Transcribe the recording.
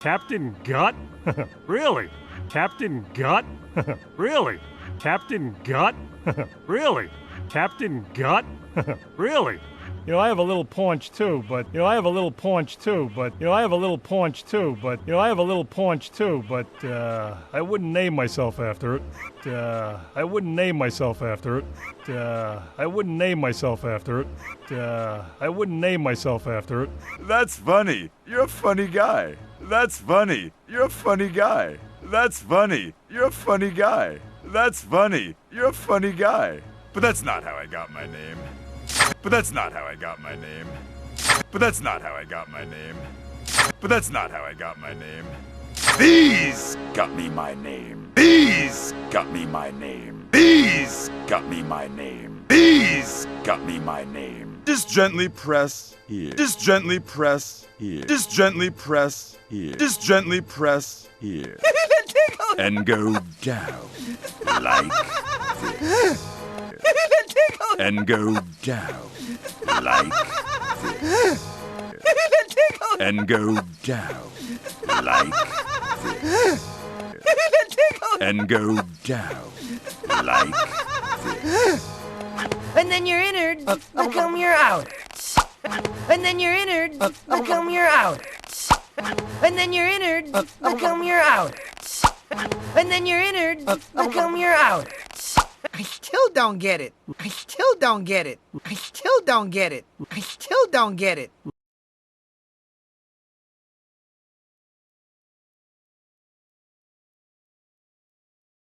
Captain Gut? Really? Captain Gut? Really? Captain Gut? Really? Captain Gut? Really? You know, I have a little paunch too, but I wouldn't name myself after it. I wouldn't name myself after it. I wouldn't name myself after it. I wouldn't name myself after it. That's funny. You're a funny guy. That's funny. You're a funny guy. That's funny. You're a funny guy. That's funny. You're a funny guy. But that's not how I got my name. But that's not how I got my name. But that's not how I got my name. But that's not how I got my name. These got me my name. These got me my name. These got me my name. These got me my name. Just gently press here. Just gently press here. Just gently press here. Just gently press here. And go down like this. And go down like this. And go down like this. And go down like this. And then your innards become your outers. And then your innards become your outers. And then your innards become your outers. And then your innards become your outers. I still don't get it. I still don't get it. I still don't get it. I still don't get it.